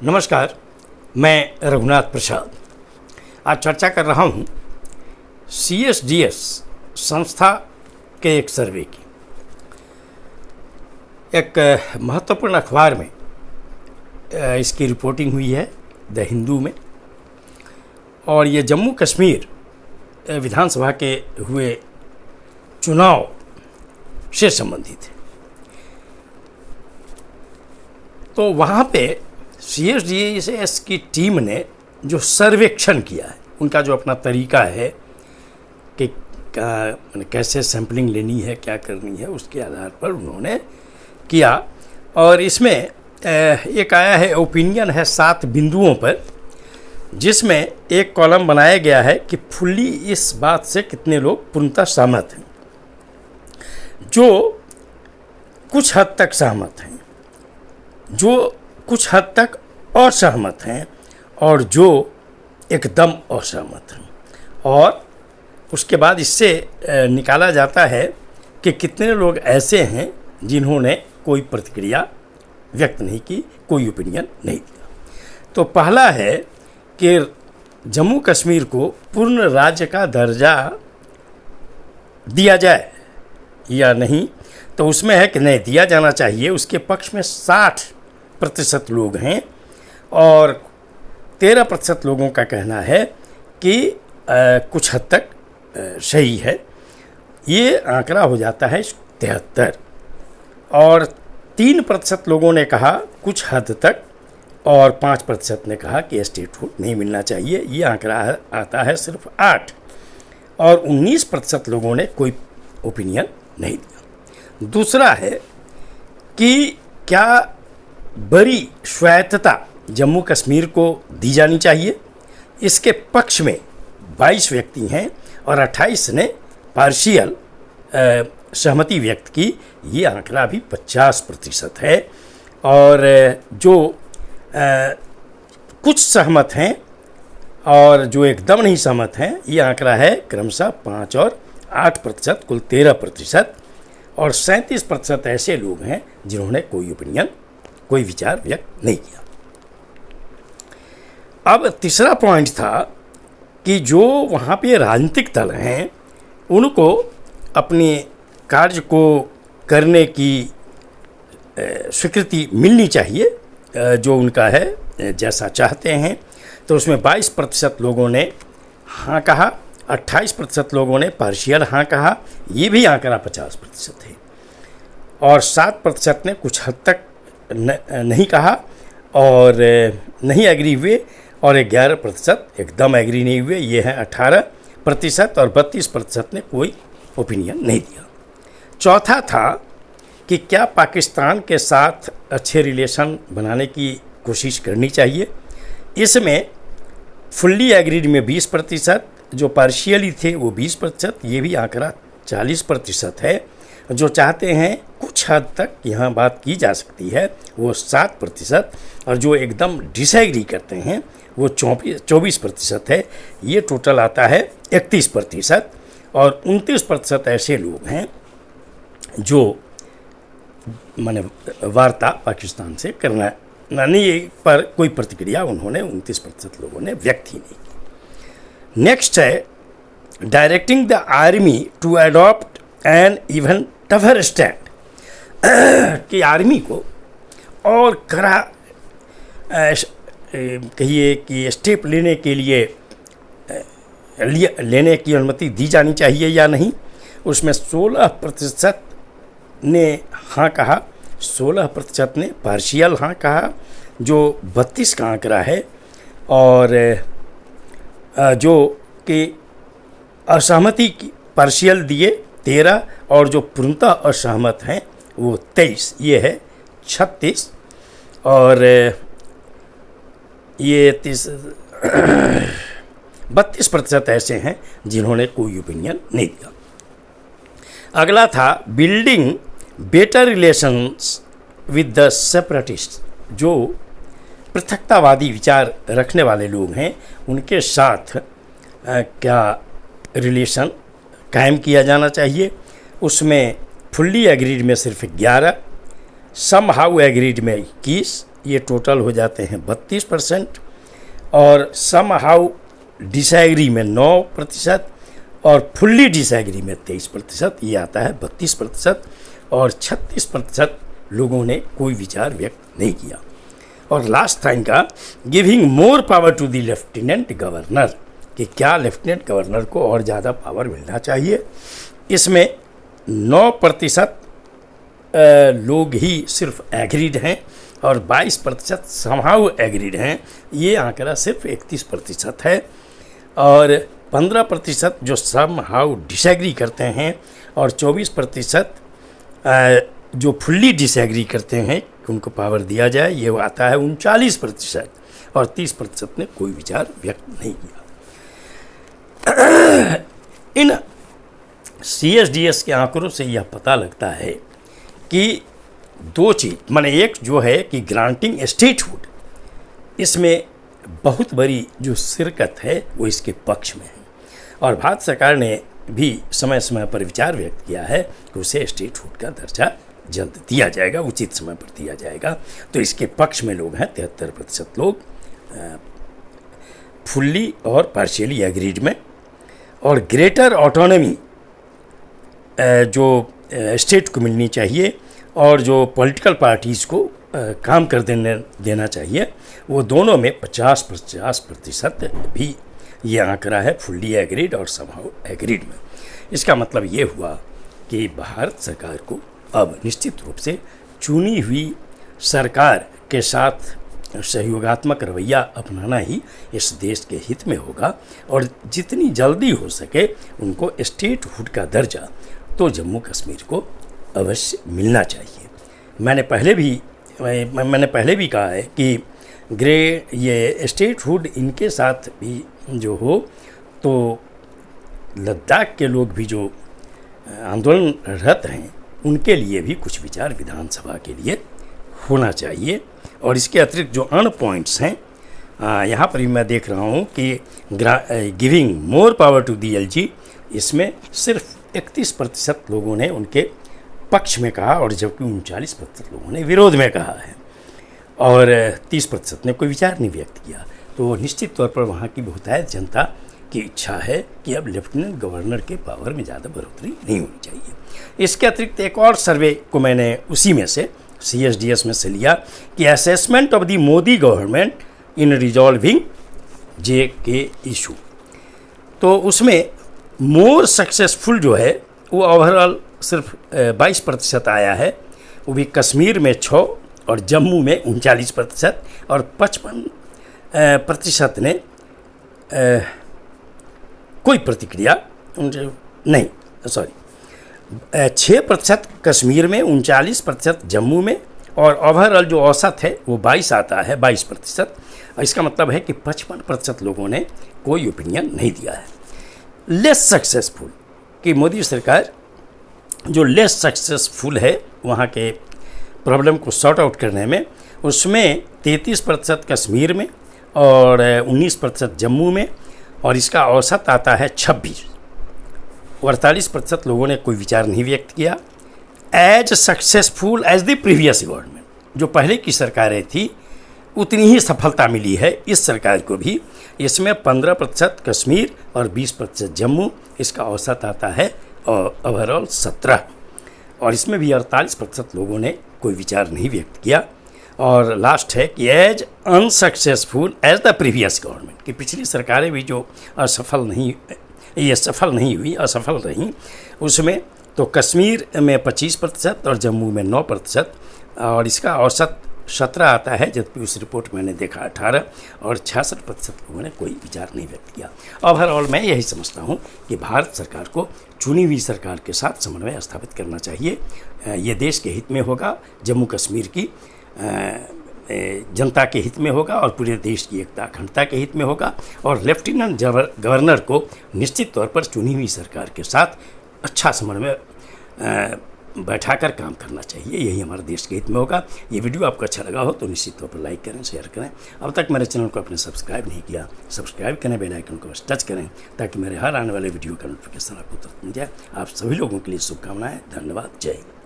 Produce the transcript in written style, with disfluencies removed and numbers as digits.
नमस्कार, मैं रघुनाथ प्रसाद आज चर्चा कर रहा हूँ CSDS संस्था के एक सर्वे की। एक महत्वपूर्ण अखबार में इसकी रिपोर्टिंग हुई है, द हिंदू में, और ये जम्मू कश्मीर विधानसभा के हुए चुनाव से संबंधित है। तो वहाँ पे CSDS की टीम ने जो सर्वेक्षण किया है, उनका जो अपना तरीका है कि कैसे सैंपलिंग लेनी है, क्या करनी है, उसके आधार पर उन्होंने किया। और इसमें एक आया है, ओपिनियन है 7 बिंदुओं पर, जिसमें एक कॉलम बनाया गया है कि फुल्ली इस बात से कितने लोग पूर्णतः सहमत हैं, जो कुछ हद तक सहमत हैं, जो कुछ हद तक असहमत हैं, और जो एकदम असहमत हैं। और उसके बाद इससे निकाला जाता है कि कितने लोग ऐसे हैं जिन्होंने कोई प्रतिक्रिया व्यक्त नहीं की, कोई ओपिनियन नहीं दिया। तो पहला है कि जम्मू कश्मीर को पूर्ण राज्य का दर्जा दिया जाए या नहीं। तो उसमें है कि नहीं, दिया जाना चाहिए। उसके पक्ष में 60% लोग हैं और 13% लोगों का कहना है कि कुछ हद तक सही है। ये आंकड़ा हो जाता है 73। और 3% लोगों ने कहा कुछ हद तक, और 5% ने कहा कि स्टेटहुड नहीं मिलना चाहिए। ये आंकड़ा आता है सिर्फ 8। और 19% लोगों ने कोई ओपिनियन नहीं दिया। दूसरा है कि क्या बड़ी स्वायत्तता जम्मू कश्मीर को दी जानी चाहिए। इसके पक्ष में 22 व्यक्ति हैं और 28 ने पार्शियल सहमति व्यक्त की। ये आंकड़ा भी 50% है। और जो कुछ सहमत हैं और जो एकदम नहीं सहमत हैं, ये आंकड़ा है क्रमशः 5 और 8%, कुल 13%। और 37% ऐसे लोग हैं जिन्होंने कोई ओपिनियन, कोई विचार व्यक्त नहीं किया। अब तीसरा पॉइंट था कि जो वहाँ पे राजनीतिक दल हैं, उनको अपने कार्य को करने की स्वीकृति मिलनी चाहिए, जो उनका है, जैसा चाहते हैं। तो उसमें 22% लोगों ने हाँ कहा, 28% लोगों ने पार्शियल हाँ कहा। ये भी आंकड़ा 50% है। और 7% ने कुछ हद तक नहीं कहा और नहीं एग्री हुए, और 11% एकदम एग्री नहीं हुए। ये है 18%। और 32% ने कोई ओपिनियन नहीं दिया। चौथा था कि क्या पाकिस्तान के साथ अच्छे रिलेशन बनाने की कोशिश करनी चाहिए। इसमें फुल्ली एग्रीड में 20%, जो पार्शियली थे वो 20%, ये भी आंकड़ा 40% है। जो चाहते हैं कुछ हद तक यहाँ बात की जा सकती है, वो 7%, और जो एकदम डिसएग्री करते हैं वो 24% है। ये टोटल आता है 31%। और 29% ऐसे लोग हैं जो माने वार्ता पाकिस्तान से करना नहीं पर कोई प्रतिक्रिया उन्होंने 29% लोगों ने व्यक्त ही नहीं की। नेक्स्ट है directing the army to adopt an even tougher stand, कि आर्मी को और कड़ा कहिए कि स्टेप लेने के लिए लेने की अनुमति दी जानी चाहिए या नहीं। उसमें 16% ने हाँ कहा, 16% ने पार्शियल हाँ कहा, जो 32 का आंकड़ा है। और जो कि असहमति की पार्शियल दिए 13, और जो पूर्णतः असहमत हैं वो 23, ये है 36। और ये 32% ऐसे हैं जिन्होंने कोई ओपिनियन नहीं दिया। अगला था building better relations with the separatist, जो पृथकतावादी विचार रखने वाले लोग हैं, उनके साथ क्या रिलेशन कायम किया जाना चाहिए। उसमें फुल्ली एग्रीड में सिर्फ 11, सम हाउ एग्रीड में 21, ये टोटल हो जाते हैं 32%, और सम हाउ डिसएग्री में 9% और फुल्ली डिसएग्री में 23%, ये आता है 32%, और 36% लोगों ने कोई विचार व्यक्त नहीं किया। और लास्ट टाइम का giving more power to the lieutenant governor, कि क्या लेफ्टिनेंट गवर्नर को और ज़्यादा पावर मिलना चाहिए। इसमें 9% लोग ही सिर्फ एग्रीड हैं और 22% समहाउ एग्रीड हैं। ये आंकड़ा सिर्फ 31% है, और 15% जो समहाउ डिसएग्री करते हैं, और 24% जो फुल्ली डिसएग्री करते हैं कि उनको पावर दिया जाए, ये आता है 39%, और 30% ने कोई विचार व्यक्त नहीं किया। इन CSDS के आंकड़ों से यह पता लगता है कि दो चीज़, माने एक जो है कि ग्रांटिंग स्टेटहुड, इसमें बहुत बड़ी जो शिरकत है वो इसके पक्ष में है, और भारत सरकार ने भी समय समय पर विचार व्यक्त किया है कि उसे स्टेटहुड का दर्जा जल्द दिया जाएगा, उचित समय पर दिया जाएगा। तो इसके पक्ष में लोग हैं 73% लोग फुल्ली और पार्शियली एग्रीड में, और ग्रेटर ऑटोनॉमी जो स्टेट को मिलनी चाहिए और जो पॉलिटिकल पार्टीज़ को काम कर देना चाहिए, वो दोनों में 50% भी ये आंकड़ा है फुल्ली एग्रीड और समहाउ एग्रीड में। इसका मतलब ये हुआ कि भारत सरकार को अब निश्चित रूप से चुनी हुई सरकार के साथ सहयोगात्मक रवैया अपनाना ही इस देश के हित में होगा, और जितनी जल्दी हो सके उनको स्टेटहुड का दर्जा तो जम्मू कश्मीर को अवश्य मिलना चाहिए। मैंने पहले भी कहा है कि ये स्टेटहुड इनके साथ भी जो हो, तो लद्दाख के लोग भी जो आंदोलनरत हैं उनके लिए भी कुछ विचार विधानसभा के लिए होना चाहिए। और इसके अतिरिक्त जो अन्य पॉइंट्स हैं, यहाँ पर भी मैं देख रहा हूँ कि giving more power to the LG, इसमें सिर्फ 31% लोगों ने उनके पक्ष में कहा, और जबकि 39% लोगों ने विरोध में कहा है, और 30% ने कोई विचार नहीं व्यक्त किया। तो निश्चित तौर पर वहाँ की बहुतायत जनता की इच्छा है कि अब लेफ्टिनेंट गवर्नर के पावर में ज़्यादा बढ़ोतरी नहीं होनी चाहिए। इसके अतिरिक्त एक और सर्वे को मैंने उसी में से CSDS में से लिया कि assessment of the Modi government in resolving JK issue, तो उसमें मोर सक्सेसफुल जो है वो ओवरऑल सिर्फ 22% आया है, वो भी कश्मीर में 6 और जम्मू में 39%, और 55% ने कोई प्रतिक्रिया नहीं, 6% कश्मीर में, 39% जम्मू में, और ओवरऑल जो औसत है वो 22 आता है, 22%। इसका मतलब है कि 55% लोगों ने कोई ओपिनियन नहीं दिया है। लेस सक्सेसफुल, कि मोदी सरकार जो लेस सक्सेसफुल है वहाँ के प्रॉब्लम को सॉर्ट आउट करने में, उसमें 33% कश्मीर में और 19% जम्मू में, और इसका औसत आता है 26। 48% लोगों ने कोई विचार नहीं व्यक्त किया। As successful as the previous government, जो पहले की सरकारें थी उतनी ही सफलता मिली है इस सरकार को भी। इसमें 15% कश्मीर और 20% जम्मू, इसका औसत आता है ओवरऑल 17, और इसमें भी 48% लोगों ने कोई विचार नहीं व्यक्त किया। और लास्ट है कि as unsuccessful as the previous government, कि पिछली सरकारें भी जो सफल नहीं हुई, असफल रहीं, उसमें तो कश्मीर में 25% और जम्मू में 9%, और इसका औसत 17 आता है, जबकि उस रिपोर्ट मैंने देखा 18, और 66% लोगों ने कोई विचार नहीं व्यक्त किया। ओवरऑल मैं यही समझता हूँ कि भारत सरकार को चुनी हुई सरकार के साथ समन्वय स्थापित करना चाहिए। ये देश के हित में होगा, जम्मू कश्मीर की जनता के हित में होगा, और पूरे देश की एकता अखंडता के हित में होगा। और लेफ्टिनेंट गवर्नर को निश्चित तौर पर चुनी हुई सरकार के साथ अच्छा समन्वय बैठाकर काम करना चाहिए, यही हमारे देश के हित में होगा। ये वीडियो आपको अच्छा लगा हो तो निश्चित तौर पर लाइक करें, शेयर करें। अब तक मेरे चैनल को आपने सब्सक्राइब नहीं किया, सब्सक्राइब करें, बेल आइकन को टच करें, ताकि मेरे हर आने वाले वीडियो का नोटिफिकेशन आपको तुरंत मिल जाए। आप सभी लोगों के लिए शुभकामनाएं। धन्यवाद। जय हिंद।